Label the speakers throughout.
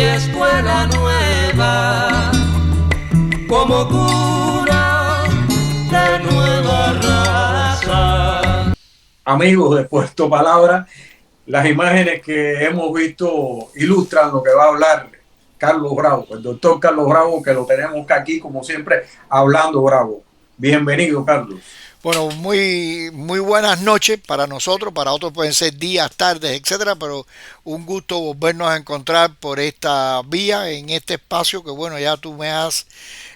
Speaker 1: escuela nueva, como cuna de nueva raza.
Speaker 2: Amigos de Puerto Palabra, las imágenes que hemos visto ilustran lo que va a hablar Carlos Bravo, el doctor Carlos Bravo, que lo tenemos aquí como siempre hablando Bravo. Bienvenido, Carlos.
Speaker 3: Bueno, muy buenas noches para nosotros, para otros pueden ser días, tardes, etcétera, pero un gusto volvernos a encontrar por esta vía, en este espacio que bueno, ya tú me has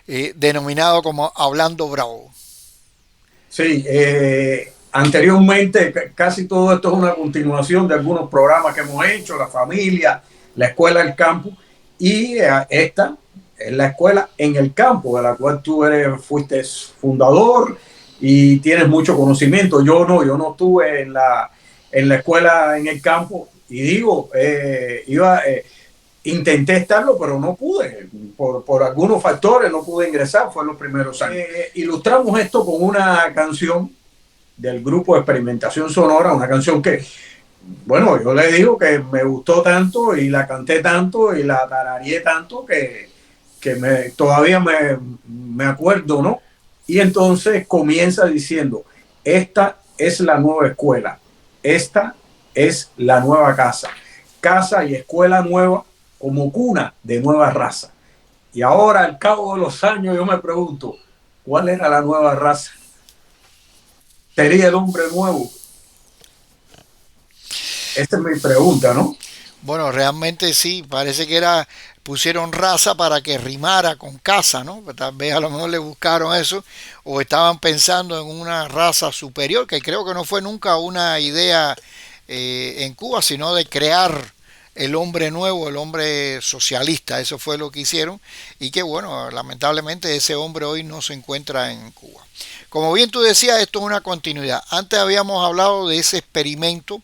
Speaker 3: denominado como Hablando Bravo.
Speaker 2: Sí, anteriormente casi todo esto es una continuación de algunos programas que hemos hecho, la familia, la escuela, el campo, y esta es la escuela en el campo, de la cual tú fuiste fundador y tienes mucho conocimiento. Yo no estuve en la escuela en el campo y digo, intenté estarlo, pero no pude. Por algunos factores no pude ingresar, fue en los primeros años. Ilustramos esto con una canción del grupo Experimentación Sonora, una canción que, bueno, yo le digo que me gustó tanto y la canté tanto y la tarareé tanto que todavía me acuerdo, ¿no? Y entonces comienza diciendo, esta es la nueva escuela, esta es la nueva casa, casa y escuela nueva como cuna de nueva raza. Y ahora, al cabo de los años, yo me pregunto, ¿cuál era la nueva raza? ¿Sería el hombre nuevo? Esa es mi pregunta, ¿no?
Speaker 3: Bueno, realmente sí, parece que pusieron raza para que rimara con casa, ¿no? Tal vez a lo mejor le buscaron eso, o estaban pensando en una raza superior, que creo que no fue nunca una idea en Cuba, sino de crear el hombre nuevo, el hombre socialista. Eso fue lo que hicieron, y que bueno, lamentablemente ese hombre hoy no se encuentra en Cuba. Como bien tú decías, esto es una continuidad. Antes habíamos hablado de ese experimento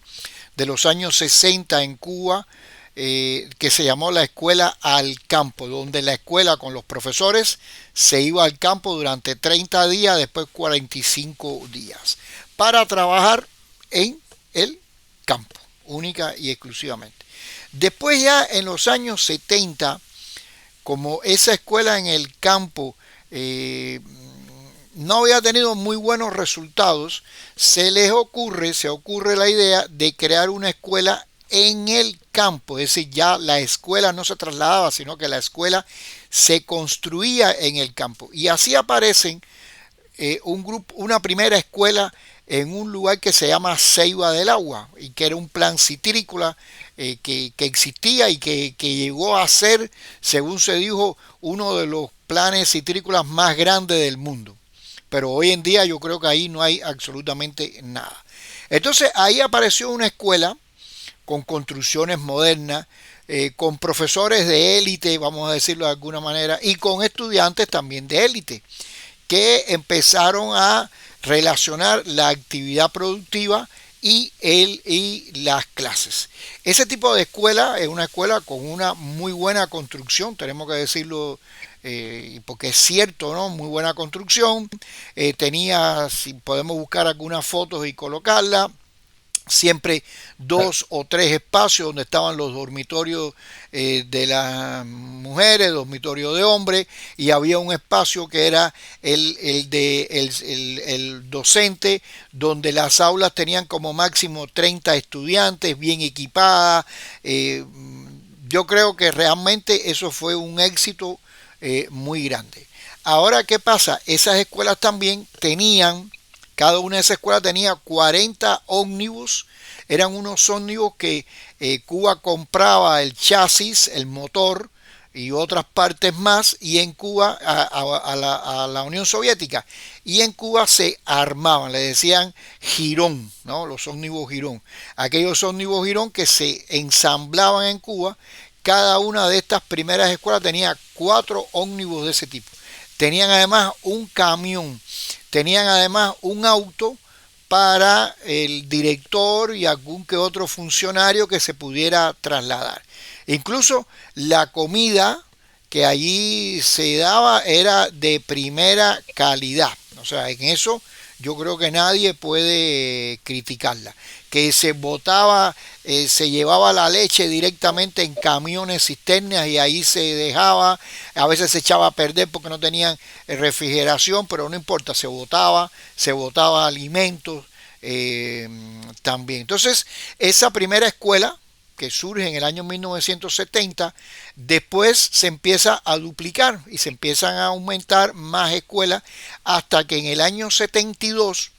Speaker 3: de los años 60 en Cuba, que se llamó la escuela al campo, donde la escuela con los profesores se iba al campo durante 30 días, después 45 días, para trabajar en el campo, única y exclusivamente. Después ya en los años 70, como esa escuela en el campo no había tenido muy buenos resultados, se ocurre la idea de crear una escuela en el campo, es decir, ya la escuela no se trasladaba, sino que la escuela se construía en el campo. Y así aparecen una primera escuela en un lugar que se llama Ceiba del Agua, y que era un plan citrícola que existía y que llegó a ser, según se dijo, uno de los planes citrícolas más grandes del mundo. Pero hoy en día yo creo que ahí no hay absolutamente nada. Entonces ahí apareció una escuela con construcciones modernas, con profesores de élite, vamos a decirlo de alguna manera, y con estudiantes también de élite, que empezaron a relacionar la actividad productiva y las clases. Ese tipo de escuela es una escuela con una muy buena construcción, tenemos que decirlo, porque es cierto, ¿no? Muy buena construcción. Tenía, si podemos buscar algunas fotos y colocarla, siempre 2 o 3 espacios donde estaban los dormitorios de las mujeres, dormitorio de hombres, y había un espacio que era el docente, donde las aulas tenían como máximo 30 estudiantes, bien equipadas. Yo creo que realmente eso fue un éxito muy grande. Ahora, ¿qué pasa? Esas escuelas también tenían, cada una de esas escuelas tenía 40 ómnibus. Eran unos ómnibus que Cuba compraba el chasis, el motor y otras partes más, y en Cuba a la Unión Soviética, y en Cuba se armaban, le decían Girón, ¿no? Los ómnibus Girón, aquellos ómnibus Girón que se ensamblaban en Cuba. Cada una de estas primeras escuelas tenía 4 ómnibus de ese tipo. Tenían además un camión, tenían además un auto para el director y algún que otro funcionario que se pudiera trasladar. Incluso la comida que allí se daba era de primera calidad. O sea, en eso yo creo que nadie puede criticarla. que se botaba, se llevaba la leche directamente en camiones cisternas y ahí se dejaba, a veces se echaba a perder porque no tenían refrigeración, pero no importa, se botaba alimentos también. Entonces, esa primera escuela que surge en el año 1970, después se empieza a duplicar y se empiezan a aumentar más escuelas hasta que en el año 72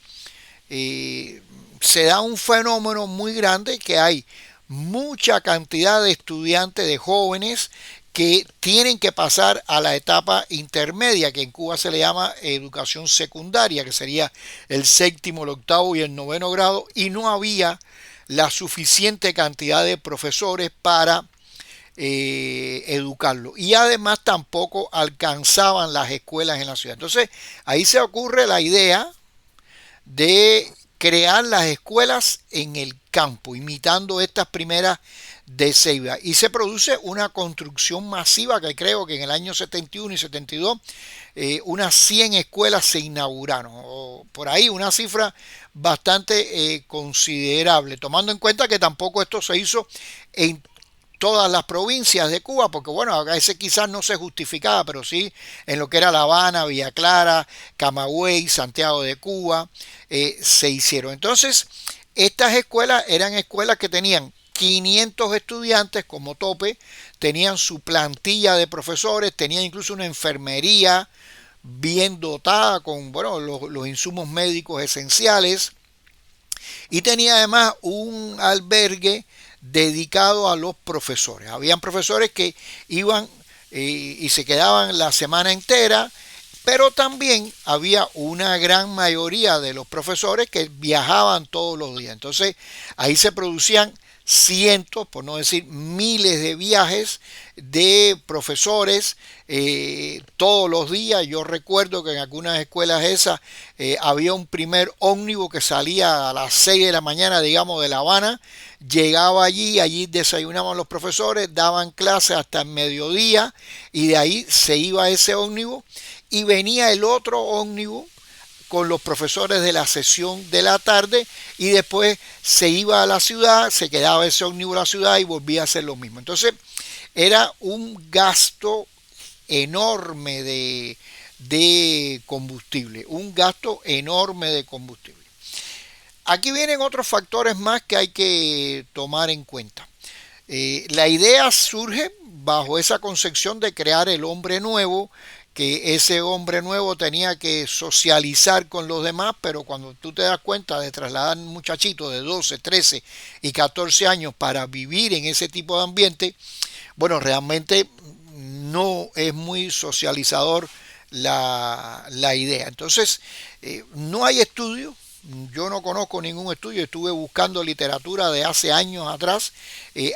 Speaker 3: se da un fenómeno muy grande que hay mucha cantidad de estudiantes, de jóvenes que tienen que pasar a la etapa intermedia, que en Cuba se le llama educación secundaria, que sería el séptimo, el octavo y el noveno grado, y no había la suficiente cantidad de profesores para educarlo. Y además tampoco alcanzaban las escuelas en la ciudad. Entonces ahí se ocurre la idea de crear las escuelas en el campo, imitando estas primeras de Ceiba. Y se produce una construcción masiva que creo que en el año 71 y 72 unas 100 escuelas se inauguraron, o por ahí una cifra bastante considerable, tomando en cuenta que tampoco esto se hizo en todas las provincias de Cuba, porque bueno, a veces quizás no se justificaba, pero sí en lo que era La Habana, Villa Clara, Camagüey, Santiago de Cuba, se hicieron. Entonces, estas escuelas eran escuelas que tenían 500 estudiantes como tope, tenían su plantilla de profesores, tenían incluso una enfermería bien dotada con bueno, los insumos médicos esenciales, y tenía además un albergue dedicado a los profesores. Habían profesores que iban y se quedaban la semana entera, pero también había una gran mayoría de los profesores que viajaban todos los días. Entonces ahí se producían cientos, por no decir miles de viajes de profesores todos los días. Yo recuerdo que en algunas escuelas esas había un primer ómnibus que salía a las 6 de la mañana, digamos, de La Habana, llegaba allí desayunaban los profesores, daban clases hasta el mediodía y de ahí se iba ese ómnibus y venía el otro ómnibus con los profesores de la sesión de la tarde y después se iba a la ciudad, se quedaba ese ómnibus en la ciudad y volvía a hacer lo mismo. Entonces era un gasto enorme de combustible, un gasto enorme de combustible. Aquí vienen otros factores más que hay que tomar en cuenta. La idea surge bajo esa concepción de crear el hombre nuevo, que ese hombre nuevo tenía que socializar con los demás, pero cuando tú te das cuenta de trasladar un muchachito de 12, 13 y 14 años para vivir en ese tipo de ambiente, bueno, realmente no es muy socializador la idea. Entonces, no hay estudios. Yo no conozco ningún estudio, estuve buscando literatura de hace años atrás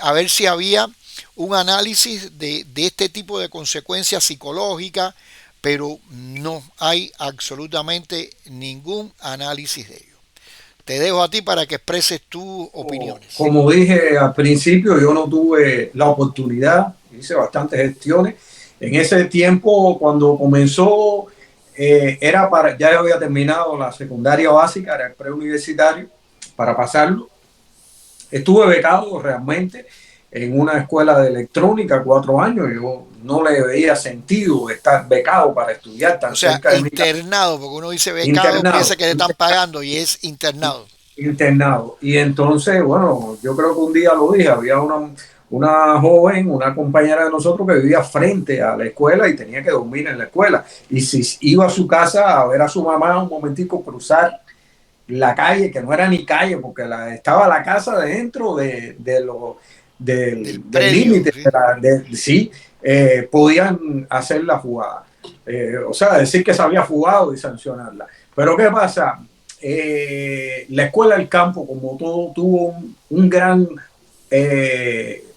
Speaker 3: a ver si había un análisis de este tipo de consecuencias psicológicas, pero no hay absolutamente ningún análisis de ello. Te dejo a ti para que expreses tus opiniones.
Speaker 2: Como dije al principio, yo no tuve la oportunidad, hice bastantes gestiones. En ese tiempo, cuando comenzó, ya yo había terminado la secundaria básica, era el preuniversitario, para pasarlo. Estuve becado realmente en una escuela de electrónica 4 años. Yo no le veía sentido estar becado para estudiar tan cerca de
Speaker 3: internado, porque uno dice becado, piensa que le están pagando y es internado.
Speaker 2: Internado. Y entonces, bueno, yo creo que un día lo dije, había una joven, una compañera de nosotros que vivía frente a la escuela y tenía que dormir en la escuela. Y si iba a su casa a ver a su mamá un momentico cruzar la calle, que no era ni calle, porque estaba la casa dentro del límite, sí, podían hacer la jugada. O sea, decir que se había fugado y sancionarla. Pero ¿qué pasa? La escuela del campo, como todo, tuvo un gran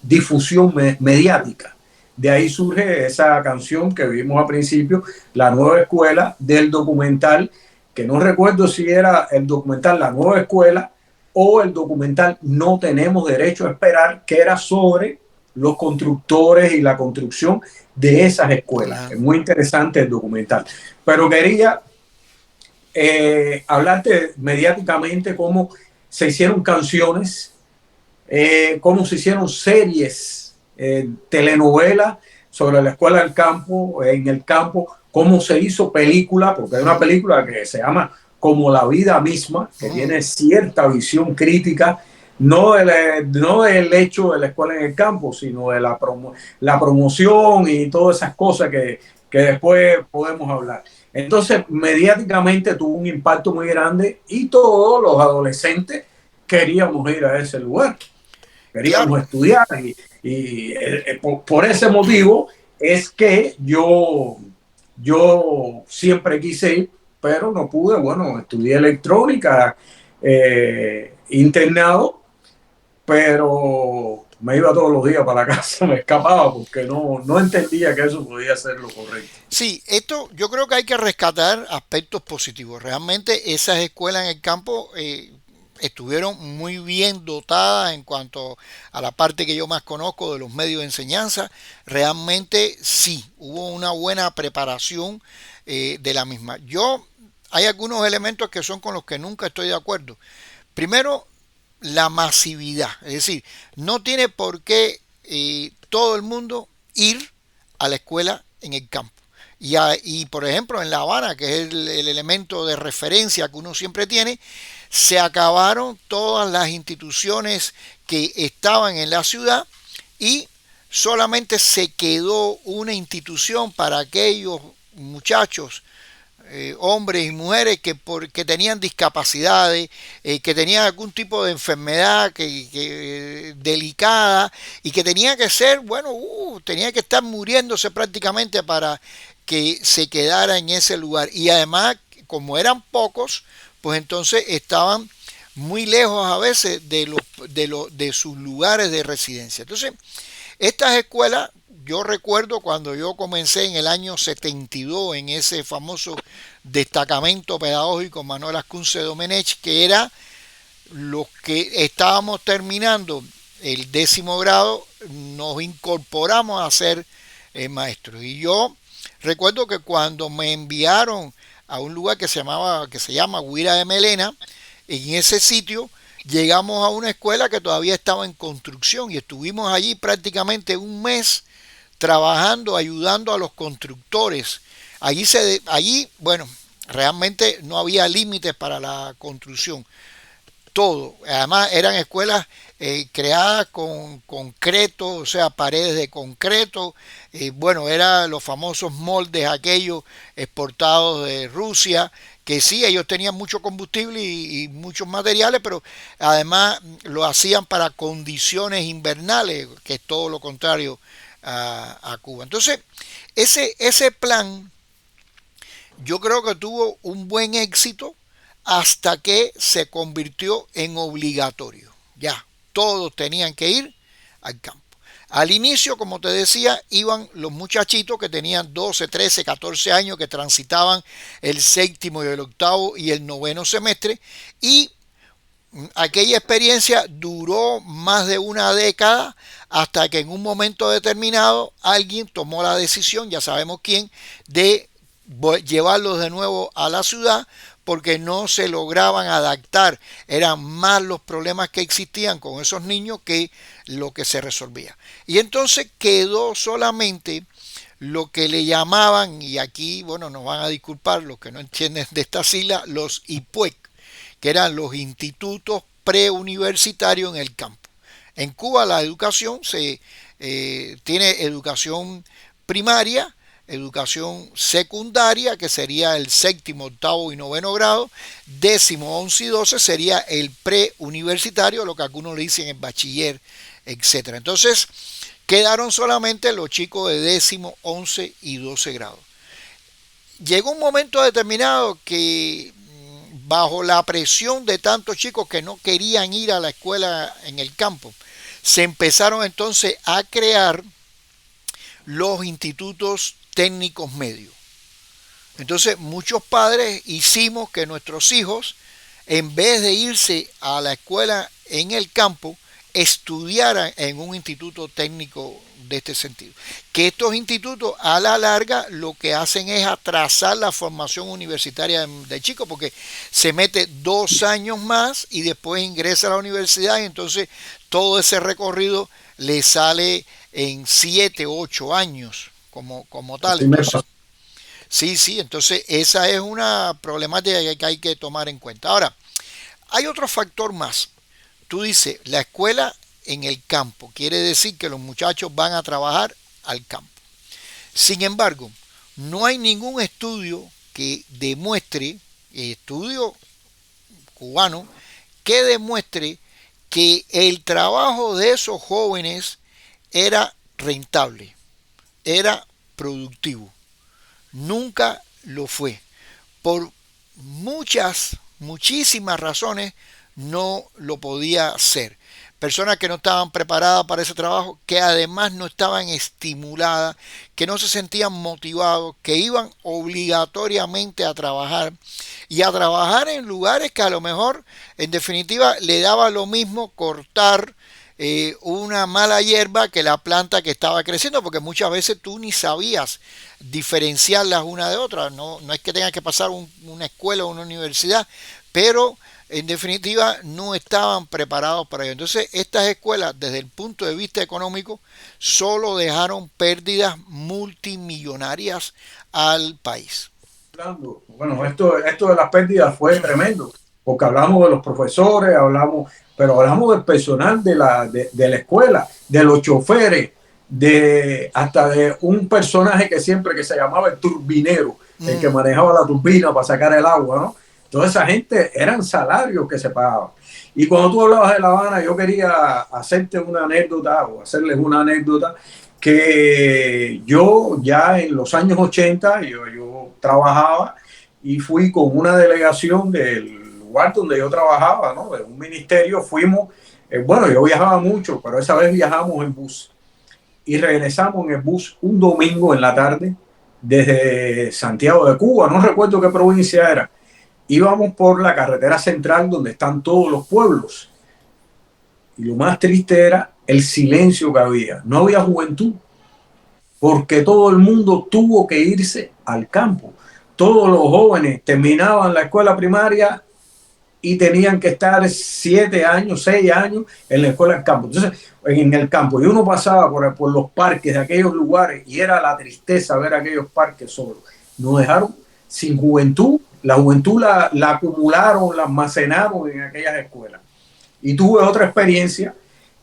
Speaker 2: difusión mediática. De ahí surge esa canción que vimos al principio, La Nueva Escuela, del documental, que no recuerdo si era el documental La Nueva Escuela o el documental No Tenemos Derecho a Esperar, que era sobre los constructores y la construcción de esas escuelas. Es muy interesante el documental. Pero quería hablarte mediáticamente cómo se hicieron canciones, cómo se hicieron series, telenovelas sobre la escuela del campo, en el campo, cómo se hizo película, porque hay una película que se llama Como la vida misma, que tiene cierta visión crítica, no del hecho de la escuela en el campo, sino de la promoción y todas esas cosas que después podemos hablar. Entonces, mediáticamente tuvo un impacto muy grande y todos los adolescentes queríamos ir a ese lugar, queríamos
Speaker 3: Claro.
Speaker 2: estudiar y por ese motivo es que yo siempre quise ir, pero no pude. Bueno, estudié electrónica, internado, pero me iba todos los días para la casa, me escapaba porque no entendía que eso podía ser lo correcto.
Speaker 3: Sí, esto yo creo que hay que rescatar aspectos positivos. Realmente esas escuelas en el campo estuvieron muy bien dotadas en cuanto a la parte que yo más conozco de los medios de enseñanza. Realmente sí, hubo una buena preparación de la misma. Hay algunos elementos que son con los que nunca estoy de acuerdo. Primero, la masividad. Es decir, no tiene por qué todo el mundo ir a la escuela en el campo. Y por ejemplo, en La Habana, que es el elemento de referencia que uno siempre tiene, se acabaron todas las instituciones que estaban en la ciudad y solamente se quedó una institución para aquellos muchachos, hombres y mujeres que tenían discapacidades, que tenían algún tipo de enfermedad delicada y que tenía que ser, bueno, tenía que estar muriéndose prácticamente para que se quedara en ese lugar. Y además, como eran pocos, pues entonces estaban muy lejos a veces de sus lugares de residencia. Entonces, estas escuelas, yo recuerdo cuando yo comencé en el año 72 en ese famoso destacamento pedagógico Manuel Ascunce Domenech, que era los que estábamos terminando el 10º grado, nos incorporamos a ser maestros. Y yo recuerdo que cuando me enviaron a un lugar que se llama Guira de Melena, en ese sitio llegamos a una escuela que todavía estaba en construcción y estuvimos allí prácticamente un mes trabajando, ayudando a los constructores. Allí, bueno, realmente no había límites para la construcción. Todo. Además eran escuelas creadas con concreto, o sea, paredes de concreto. Bueno, eran los famosos moldes aquellos exportados de Rusia, que sí, ellos tenían mucho combustible y muchos materiales, pero además lo hacían para condiciones invernales, que es todo lo contrario a Cuba. Entonces, ese plan yo creo que tuvo un buen éxito hasta que se convirtió en obligatorio. Ya, todos tenían que ir al campo. Al inicio, como te decía, iban los muchachitos que tenían 12, 13, 14 años, que transitaban el 7º y el 8º y el 9º semestre, y aquella experiencia duró más de una década hasta que en un momento determinado alguien tomó la decisión, ya sabemos quién, de llevarlos de nuevo a la ciudad porque no se lograban adaptar. Eran más los problemas que existían con esos niños que lo que se resolvía. Y entonces quedó solamente lo que le llamaban, y aquí, bueno, nos van a disculpar los que no entienden de esta sigla, los IPUEC, que eran los institutos preuniversitarios en el campo. En Cuba la educación tiene educación primaria, educación secundaria, que sería el 7º, 8º y 9º grado, 10º, 11 y 12 sería el preuniversitario, lo que algunos le dicen el bachiller, etc. Entonces, quedaron solamente los chicos de 10º, 11 y 12 grados. Llegó un momento determinado que, bajo la presión de tantos chicos que no querían ir a la escuela en el campo, se empezaron entonces a crear los institutos técnicos medios. Entonces muchos padres hicimos que nuestros hijos, en vez de irse a la escuela en el campo, estudiaran en un instituto técnico de este sentido. Que estos institutos a la larga lo que hacen es atrasar la formación universitaria de chicos, porque se mete 2 años más y después ingresa a la universidad y entonces todo ese recorrido le sale en 7, 8 años como tal. Entonces, sí, entonces esa es una problemática que hay que tomar en cuenta. Ahora, hay otro factor más. Tú dices, la escuela en el campo, quiere decir que los muchachos van a trabajar al campo. Sin embargo, no hay ningún estudio que demuestre, estudio cubano, que demuestre que el trabajo de esos jóvenes era rentable, era productivo. Nunca lo fue. Por muchísimas razones no lo podía hacer. Personas que no estaban preparadas para ese trabajo, que además no estaban estimuladas, que no se sentían motivados, que iban obligatoriamente a trabajar y a trabajar en lugares que a lo mejor en definitiva le daba lo mismo cortar una mala hierba que la planta que estaba creciendo, porque muchas veces tú ni sabías diferenciarlas una de otra. No es que tengas que pasar una escuela o una universidad, pero en definitiva no estaban preparados para ello. Entonces estas escuelas desde el punto de vista económico solo dejaron pérdidas multimillonarias al país.
Speaker 2: Bueno, esto de las pérdidas fue tremendo, porque hablamos de los profesores, pero hablamos del personal de la escuela, de los choferes, hasta de un personaje que se llamaba el turbinero, el que manejaba la turbina para sacar el agua, ¿no? Toda esa gente eran salarios que se pagaban. Y cuando tú hablabas de La Habana, yo quería hacerte una anécdota o hacerles una anécdota que yo ya en los años 80, yo trabajaba y fui con una delegación del lugar donde yo trabajaba, ¿no? De un ministerio, fuimos, bueno, yo viajaba mucho, pero esa vez viajamos en bus y regresamos en el bus un domingo en la tarde desde Santiago de Cuba, no recuerdo qué provincia era. Íbamos por la carretera central donde están todos los pueblos. Y lo más triste era el silencio que había. No había juventud, porque todo el mundo tuvo que irse al campo. Todos los jóvenes terminaban la escuela primaria y tenían que estar 7 años, 6 años en la escuela del campo. Entonces, en el campo, y uno pasaba por los parques de aquellos lugares y era la tristeza ver aquellos parques solos. Nos dejaron sin juventud. La juventud la acumularon, la almacenaron en aquellas escuelas. Y tuve otra experiencia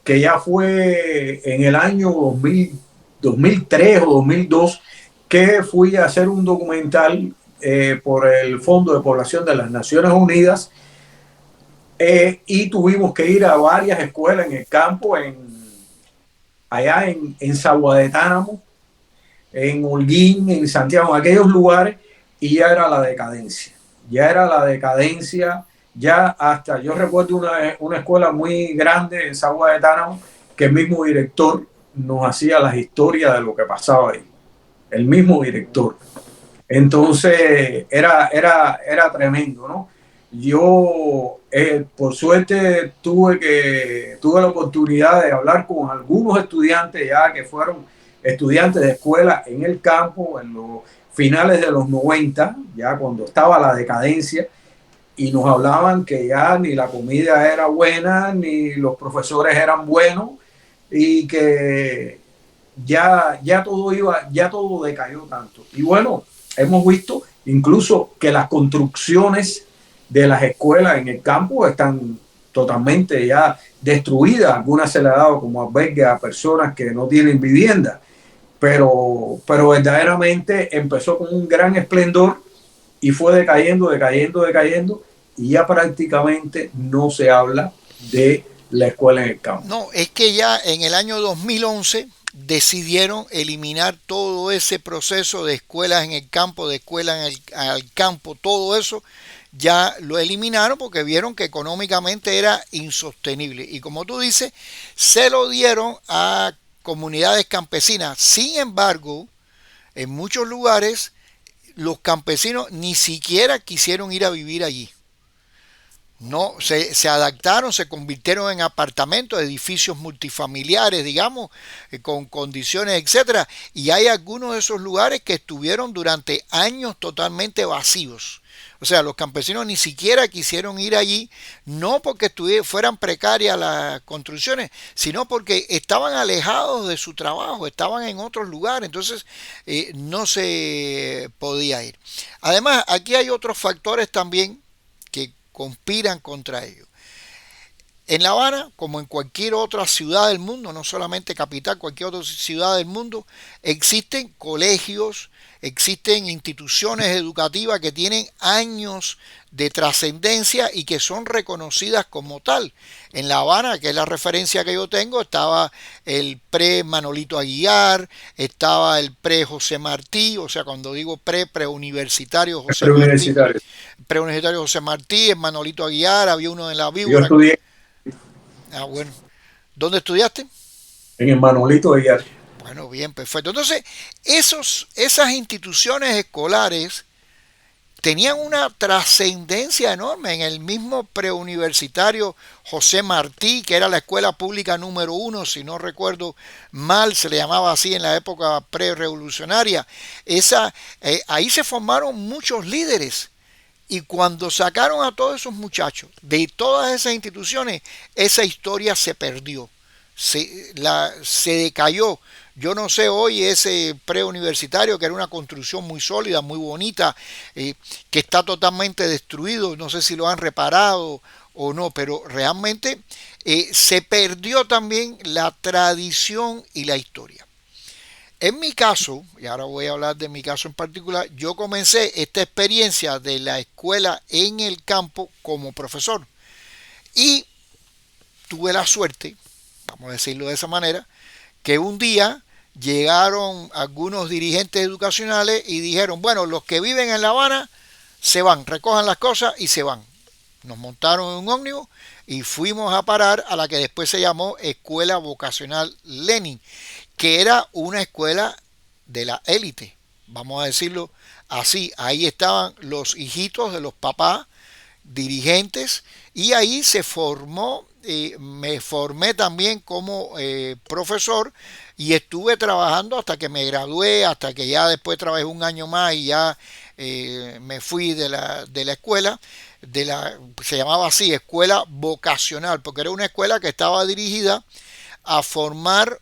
Speaker 2: que ya fue en el año 2003 o 2002, que fui a hacer un documental por el Fondo de Población de las Naciones Unidas y tuvimos que ir a varias escuelas en el campo, allá en Sagua de Tánamo, en Holguín, en Santiago, en aquellos lugares. Y ya era la decadencia, ya hasta, yo recuerdo una escuela muy grande en Sagua de Tánamo, que el mismo director nos hacía las historias de lo que pasaba ahí, el mismo director. Entonces era tremendo, ¿no? Yo, por suerte, tuve la oportunidad de hablar con algunos estudiantes ya que fueron estudiantes de escuela en el campo, en los finales de los 90, ya cuando estaba la decadencia, y nos hablaban que ya ni la comida era buena, ni los profesores eran buenos, y que ya todo decayó tanto. Y bueno, hemos visto incluso que las construcciones de las escuelas en el campo están totalmente ya destruidas. Algunas se le ha dado como albergue a personas que no tienen vivienda. Pero verdaderamente empezó con un gran esplendor y fue decayendo, y ya prácticamente no se habla de la escuela en el campo.
Speaker 3: No, es que ya en el año 2011 decidieron eliminar todo ese proceso de escuelas en el campo, de escuelas al campo, todo eso ya lo eliminaron porque vieron que económicamente era insostenible. Y como tú dices, se lo dieron a comunidades campesinas. Sin embargo, en muchos lugares los campesinos ni siquiera quisieron ir a vivir allí. No, se adaptaron, se convirtieron en apartamentos, edificios multifamiliares, digamos, con condiciones, etcétera. Y hay algunos de esos lugares que estuvieron durante años totalmente vacíos. O sea, los campesinos ni siquiera quisieron ir allí, no porque fueran precarias las construcciones, sino porque estaban alejados de su trabajo, estaban en otros lugares, entonces no se podía ir. Además, aquí hay otros factores también que conspiran contra ellos. En La Habana, como en cualquier otra ciudad del mundo, no solamente capital, cualquier otra ciudad del mundo, existen colegios, existen instituciones educativas que tienen años de trascendencia y que son reconocidas como tal. En La Habana, que es la referencia que yo tengo, estaba el pre Manolito Aguiar, estaba el pre José Martí, o sea, cuando digo preuniversitario
Speaker 2: Es
Speaker 3: José Martí,
Speaker 2: preuniversitario.
Speaker 3: preuniversitario José Martí, el Manolito Aguiar, había uno en La
Speaker 2: Yo
Speaker 3: Víbora.
Speaker 2: estudié
Speaker 3: Ah, bueno. ¿Dónde estudiaste?
Speaker 2: en el Manuelito Villar.
Speaker 3: Bueno, bien, perfecto. Entonces, esas instituciones escolares tenían una trascendencia enorme. En el mismo preuniversitario José Martí, que era la escuela pública número uno, si no recuerdo mal, se le llamaba así en la época pre-revolucionaria. Ahí se formaron muchos líderes. Y cuando sacaron a todos esos muchachos de todas esas instituciones, esa historia se perdió, se decayó. Yo no sé hoy ese preuniversitario, que era una construcción muy sólida, muy bonita, que está totalmente destruido, no sé si lo han reparado o no, pero realmente se perdió también la tradición y la historia. En mi caso, y ahora voy a hablar de mi caso en particular, yo comencé esta experiencia de la escuela en el campo como profesor. Y tuve la suerte, vamos a decirlo de esa manera, que un día llegaron algunos dirigentes educacionales y dijeron, bueno, los que viven en La Habana se van, recojan las cosas y se van. Nos montaron en un ómnibus y fuimos a parar a la que después se llamó Escuela Vocacional Lenin, que era una escuela de la élite, vamos a decirlo así. Ahí estaban los hijitos de los papás dirigentes y ahí se formó, me formé también como profesor y estuve trabajando hasta que me gradué, hasta que ya después trabajé un año más y ya me fui de la escuela, se llamaba así, escuela vocacional, porque era una escuela que estaba dirigida a formar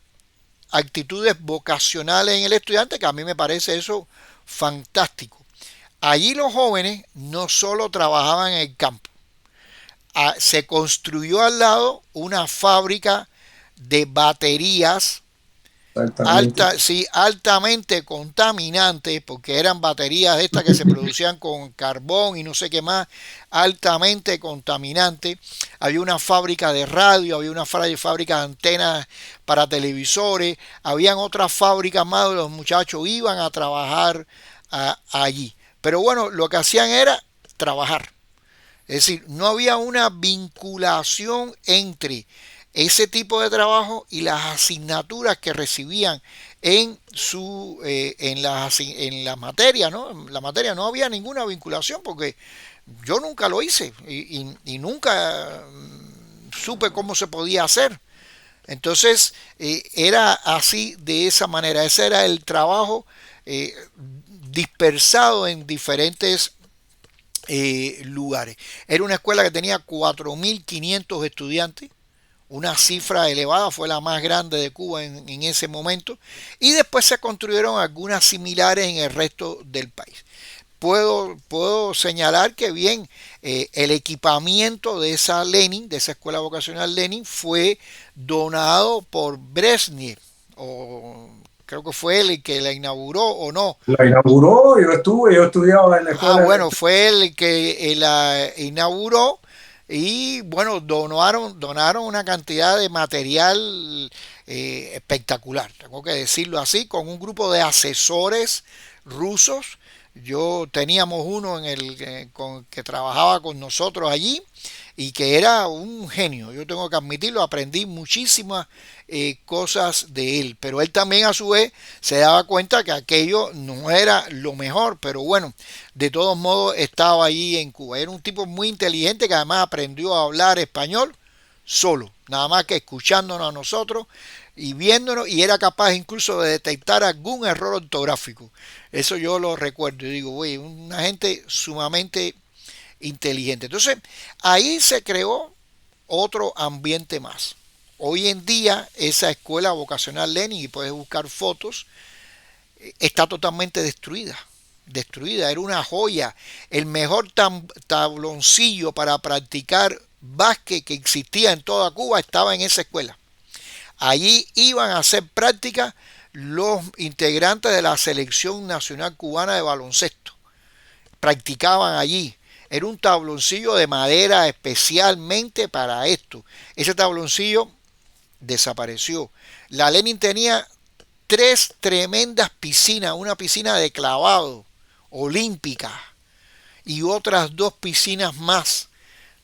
Speaker 3: actitudes vocacionales en el estudiante, que a mí me parece eso fantástico. Allí los jóvenes no solo trabajaban en el campo, se construyó al lado una fábrica de baterías sí, altamente contaminantes, porque eran baterías estas que se producían con carbón y no sé qué más, altamente contaminantes. Había una fábrica de radio, había una fábrica de antenas para televisores, habían otras fábricas más donde los muchachos iban a trabajar allí. Pero bueno, lo que hacían era trabajar. Es decir, no había una vinculación entre ese tipo de trabajo y las asignaturas que recibían en la materia, ¿no? En la materia no había ninguna vinculación porque yo nunca lo hice y nunca supe cómo se podía hacer. Entonces era así, de esa manera. Ese era el trabajo dispersado en diferentes lugares. Era una escuela que tenía 4.500 estudiantes, una cifra elevada, fue la más grande de Cuba en ese momento, y después se construyeron algunas similares en el resto del país. Puedo señalar que bien, el equipamiento de esa Lenin, de esa escuela vocacional Lenin, fue donado por Brezhnev, o creo que fue él el que la inauguró o no.
Speaker 2: La inauguró, yo estudiaba en la escuela.
Speaker 3: Ah, bueno, fue él el que la inauguró. Y bueno, donaron una cantidad de material espectacular, tengo que decirlo así, con un grupo de asesores rusos. Teníamos uno que trabajaba con nosotros allí y que era un genio. Yo tengo que admitirlo, aprendí muchísimas cosas de él, pero él también a su vez se daba cuenta que aquello no era lo mejor, pero bueno, de todos modos estaba allí en Cuba. Era un tipo muy inteligente que además aprendió a hablar español solo, nada más que escuchándonos a nosotros y viéndonos, y era capaz incluso de detectar algún error ortográfico. Eso yo lo recuerdo y digo, güey, una gente sumamente inteligente. Entonces, ahí se creó otro ambiente más. Hoy en día, esa escuela vocacional Lenin, y puedes buscar fotos, está totalmente destruida. Destruida, era una joya. El mejor tabloncillo para practicar básquet que existía en toda Cuba estaba en esa escuela. Allí iban a hacer práctica los integrantes de la Selección Nacional Cubana de Baloncesto. Practicaban allí. Era un tabloncillo de madera especialmente para esto. Ese tabloncillo desapareció. La Lenin tenía 3 tremendas piscinas, una piscina de clavado olímpica y otras 2 piscinas más.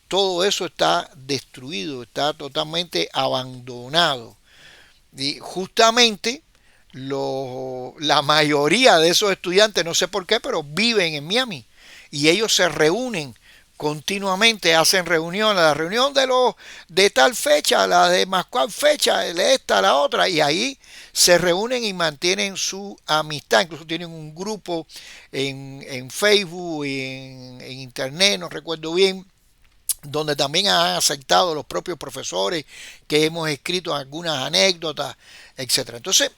Speaker 3: Todo eso está destruido, está totalmente abandonado. Y justamente la mayoría de esos estudiantes, no sé por qué, pero viven en Miami. Y ellos se reúnen continuamente, hacen reuniones, la reunión de tal fecha, la de más cual fecha, de esta, la otra, y ahí se reúnen y mantienen su amistad. Incluso tienen un grupo en Facebook y en internet, no recuerdo bien, donde también han aceptado los propios profesores, que hemos escrito algunas anécdotas, etcétera. Entonces,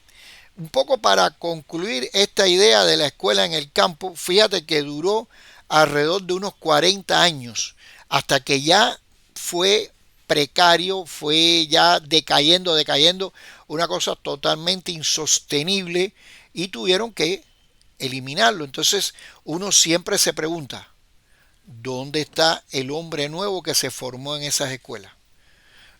Speaker 3: un poco para concluir esta idea de la escuela en el campo, fíjate que duró alrededor de unos 40 años, hasta que ya fue precario, fue ya decayendo, una cosa totalmente insostenible, y tuvieron que eliminarlo. Entonces uno siempre se pregunta, ¿dónde está el hombre nuevo que se formó en esas escuelas?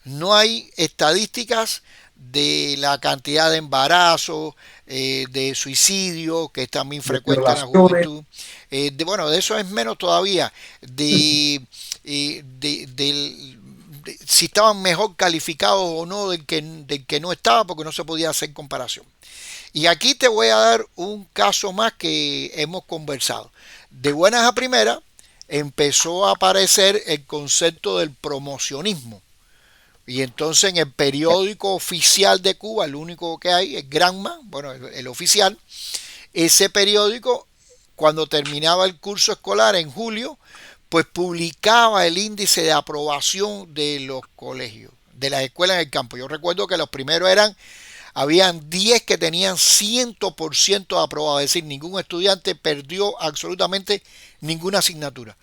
Speaker 3: No hay estadísticas de la cantidad de embarazos, de suicidio, que es también
Speaker 2: de
Speaker 3: frecuente en la
Speaker 2: violaciones.
Speaker 3: juventud. Bueno, de eso es menos todavía. Eh, de- del- si estaban mejor calificados o no del que no estaba, porque no se podía hacer comparación. Y aquí te voy a dar un caso más que hemos conversado. De buenas a primeras, empezó a aparecer el concepto del promocionismo. Y entonces en el periódico oficial de Cuba, el único que hay es Granma, bueno, el oficial. Ese periódico, cuando terminaba el curso escolar en julio, pues publicaba el índice de aprobación de los colegios, de las escuelas en el campo. Yo recuerdo que los primeros habían 10 que tenían 100% aprobado, es decir, ningún estudiante perdió absolutamente ninguna asignatura.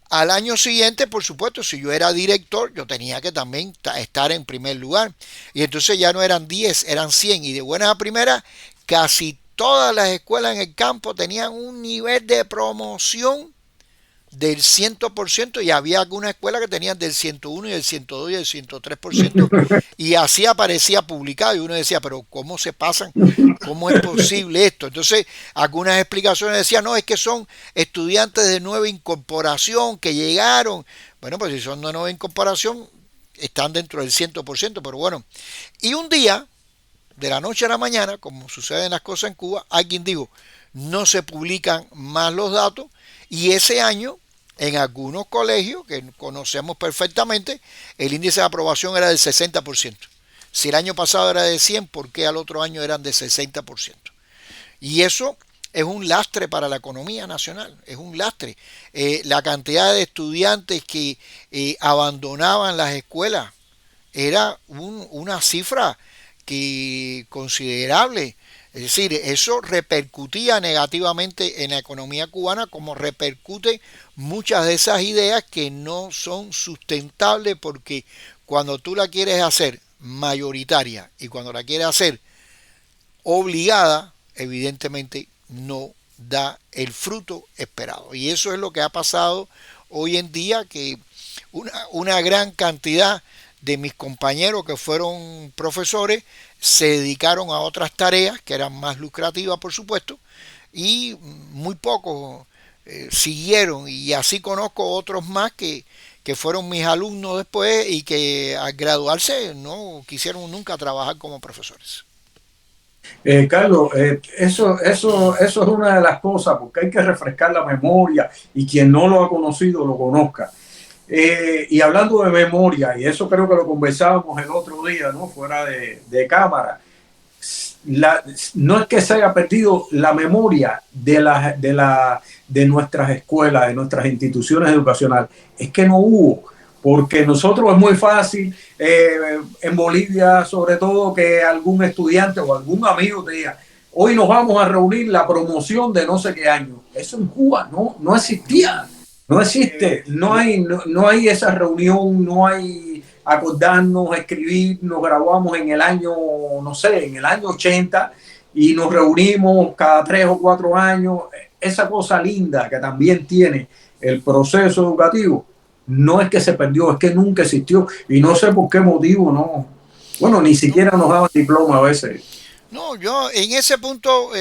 Speaker 3: Al año siguiente, por supuesto, si yo era director, yo tenía que también estar en primer lugar. Y entonces ya no eran 10, eran 100. Y de buenas a primeras, casi todas las escuelas en el campo tenían un nivel de promoción del 100%, y había algunas escuelas que tenían del 101 y del 102 y del 103%, y así aparecía publicado y uno decía, pero ¿cómo se pasan? ¿Cómo es posible esto? Entonces algunas explicaciones decían, no, es que son estudiantes de nueva incorporación que llegaron. Bueno, pues si son de nueva incorporación están dentro del 100%, pero bueno. Y un día, de la noche a la mañana, como suceden las cosas en Cuba, alguien dijo, no se publican más los datos, y ese año en algunos colegios que conocemos perfectamente el índice de aprobación era del 60%. Si el año pasado era de 100, ¿por qué al otro año eran de 60%? Y eso es un lastre para la economía nacional, es un lastre. La cantidad de estudiantes que abandonaban las escuelas era una cifra que considerable. Es decir, eso repercutía negativamente en la economía cubana, como repercute muchas de esas ideas que no son sustentables, porque cuando tú la quieres hacer mayoritaria y cuando la quieres hacer obligada, evidentemente no da el fruto esperado. Y eso es lo que ha pasado hoy en día, que una gran cantidad de mis compañeros que fueron profesores se dedicaron a otras tareas que eran más lucrativas, por supuesto, y muy pocos siguieron, y así conozco otros más que fueron mis alumnos después y que al graduarse no quisieron nunca trabajar como profesores.
Speaker 2: Carlos, eso es una de las cosas, porque hay que refrescar la memoria y quien no lo ha conocido lo conozca. Y hablando de memoria, y eso creo que lo conversábamos el otro día, ¿no? Fuera de cámara, no es que se haya perdido la memoria de nuestras escuelas, de nuestras instituciones educacionales, es que no hubo, porque nosotros es muy fácil, en Bolivia sobre todo, que algún estudiante o algún amigo te diga, hoy nos vamos a reunir la promoción de no sé qué año. Eso en Cuba no existía, no existe, no hay esa reunión, no hay acordarnos, escribir, nos graduamos en el año, no sé, en el año 80 y nos reunimos cada 3 o 4 años. Esa cosa linda que también tiene el proceso educativo, no es que se perdió, es que nunca existió y no sé por qué motivo, no. Bueno, ni siquiera nos daban diploma a veces.
Speaker 3: No, yo en ese punto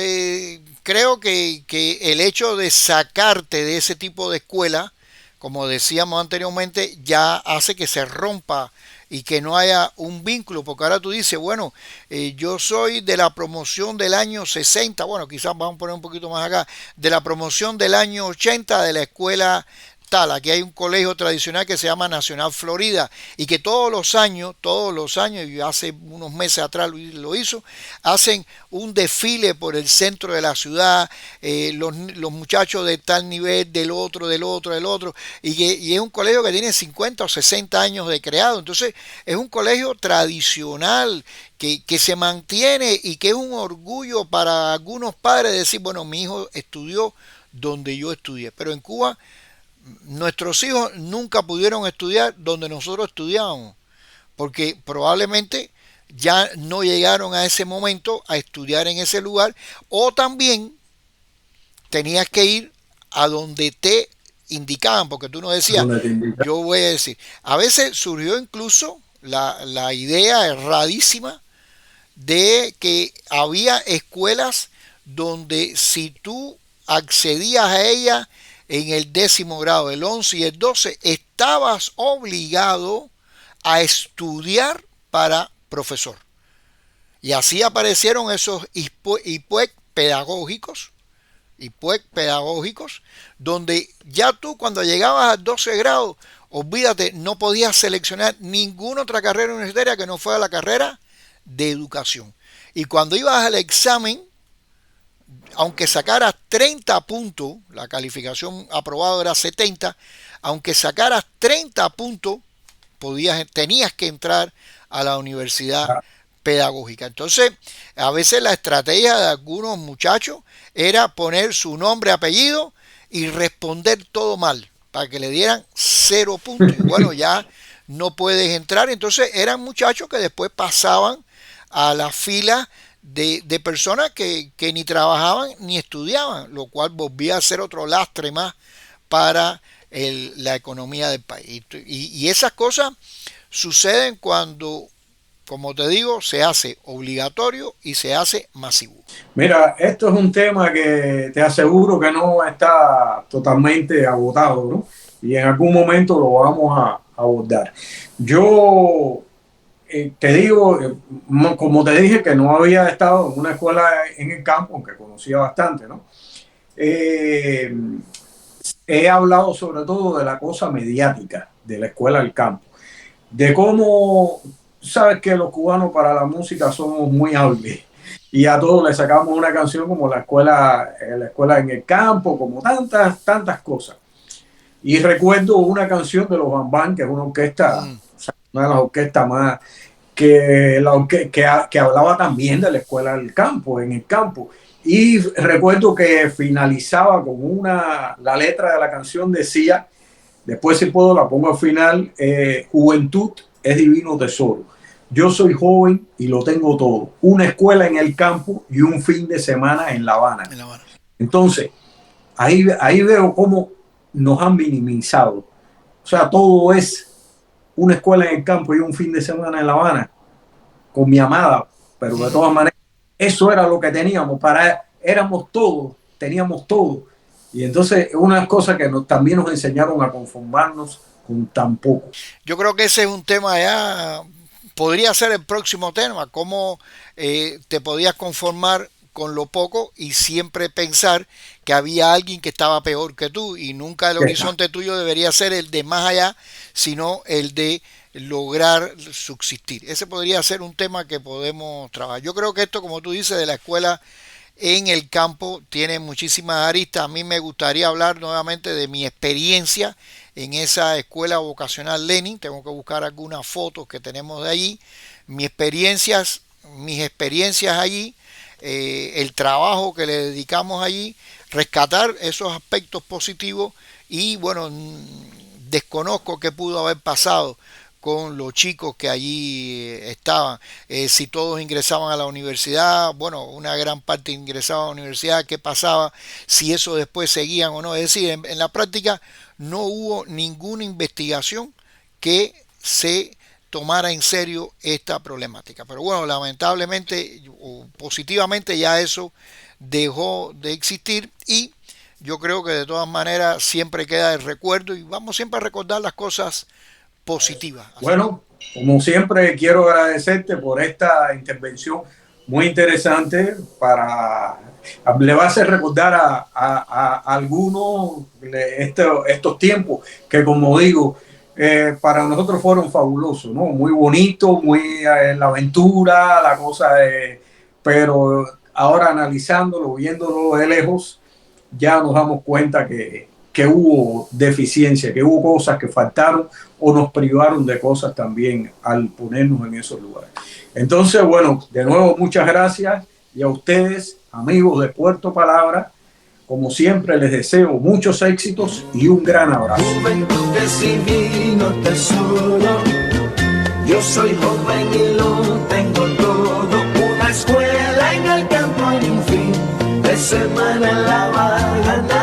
Speaker 3: creo que el hecho de sacarte de ese tipo de escuela, como decíamos anteriormente, ya hace que se rompa y que no haya un vínculo, porque ahora tú dices, bueno, yo soy de la promoción del año 60, bueno, quizás vamos a poner un poquito más acá, de la promoción del año 80 de la escuela tal. Aquí hay un colegio tradicional que se llama Nacional Florida y que todos los años, y hace unos meses atrás lo hizo, hacen un desfile por el centro de la ciudad, los muchachos de tal nivel, del otro, y es un colegio que tiene 50 o 60 años de creado, entonces es un colegio tradicional que se mantiene y que es un orgullo para algunos padres decir, bueno, mi hijo estudió donde yo estudié, pero en Cuba nuestros hijos nunca pudieron estudiar donde nosotros estudiábamos, porque probablemente ya no llegaron a ese momento a estudiar en ese lugar, o también tenías que ir a donde te indicaban, porque tú no decías, yo voy a decir, a veces surgió incluso la idea erradísima de que había escuelas donde si tú accedías a ellas en el 10º grado, el 11 y el 12, estabas obligado a estudiar para profesor. Y así aparecieron esos IPUEC pedagógicos, donde ya tú cuando llegabas al 12 grado, olvídate, no podías seleccionar ninguna otra carrera universitaria que no fuera la carrera de educación. Y cuando ibas al examen, aunque sacaras 30 puntos, la calificación aprobada era 70, aunque sacaras 30 puntos, tenías que entrar a la universidad pedagógica. Entonces, a veces la estrategia de algunos muchachos era poner su nombre, apellido y responder todo mal, para que le dieran 0 puntos. Y bueno, ya no puedes entrar. Entonces, eran muchachos que después pasaban a la fila de personas que ni trabajaban ni estudiaban, lo cual volvía a ser otro lastre más para la economía del país. Y esas cosas suceden cuando, como te digo, se hace obligatorio y se hace masivo.
Speaker 2: Mira, esto es un tema que te aseguro que no está totalmente agotado, ¿no? Y en algún momento lo vamos a abordar. Yo te digo, como te dije, que no había estado en una escuela en el campo, aunque conocía bastante, ¿no? He hablado sobre todo de la cosa mediática de la escuela del campo, de cómo, sabes que los cubanos para la música somos muy hábiles y a todos le sacamos una canción como la escuela en el campo, como tantas cosas. Y recuerdo una canción de los Bambán, que es una orquesta, o sea, una de las orquestas más, que hablaba también de la escuela del campo, en el campo. Y recuerdo que finalizaba con la letra de la canción decía, después si puedo la pongo al final, juventud es divino tesoro. Yo soy joven y lo tengo todo. Una escuela en el campo y un fin de semana en La Habana. Entonces, ahí veo cómo nos han minimizado. O sea, todo es una escuela en el campo y un fin de semana en La Habana con mi amada, pero de todas maneras, eso era lo que teníamos, éramos todos, teníamos todo. Y entonces, una cosa que también nos enseñaron a conformarnos con tan poco.
Speaker 3: Yo creo que ese es un tema ya, podría ser el próximo tema, cómo te podías conformar con lo poco y siempre pensar que había alguien que estaba peor que tú, y nunca el horizonte tuyo debería ser el de más allá, sino el de lograr subsistir. Ese podría ser un tema que podemos trabajar. Yo creo que esto, como tú dices, de la escuela en el campo tiene muchísimas aristas. A mí me gustaría hablar nuevamente de mi experiencia en esa escuela vocacional Lenin. Tengo que buscar algunas fotos que tenemos de allí. Mis experiencias allí, el trabajo que le dedicamos allí, rescatar esos aspectos positivos y bueno, desconozco qué pudo haber pasado con los chicos que allí estaban. Si todos ingresaban a la universidad, bueno, una gran parte ingresaba a la universidad, qué pasaba, si eso después seguían o no. Es decir, en la práctica no hubo ninguna investigación que se tomara en serio esta problemática. Pero bueno, lamentablemente o positivamente ya eso dejó de existir, y yo creo que de todas maneras siempre queda el recuerdo y vamos siempre a recordar las cosas positivas.
Speaker 2: Bueno, como siempre quiero agradecerte por esta intervención muy interesante. Le va a hacer recordar a algunos estos tiempos que, como digo, para nosotros fueron fabulosos, ¿no? Muy bonito, muy la aventura, la cosa pero ahora analizándolo, viéndolo de lejos, ya nos damos cuenta que hubo deficiencia, que hubo cosas que faltaron o nos privaron de cosas también al ponernos en esos lugares. Entonces, bueno, de nuevo muchas gracias, y a ustedes, amigos de Puerto Palabra, como siempre les deseo muchos éxitos y un gran abrazo.
Speaker 1: Juventud es divino tesoro, yo soy joven y lo tengo todo, una escuela en el campo y un fin de semana en la Habana.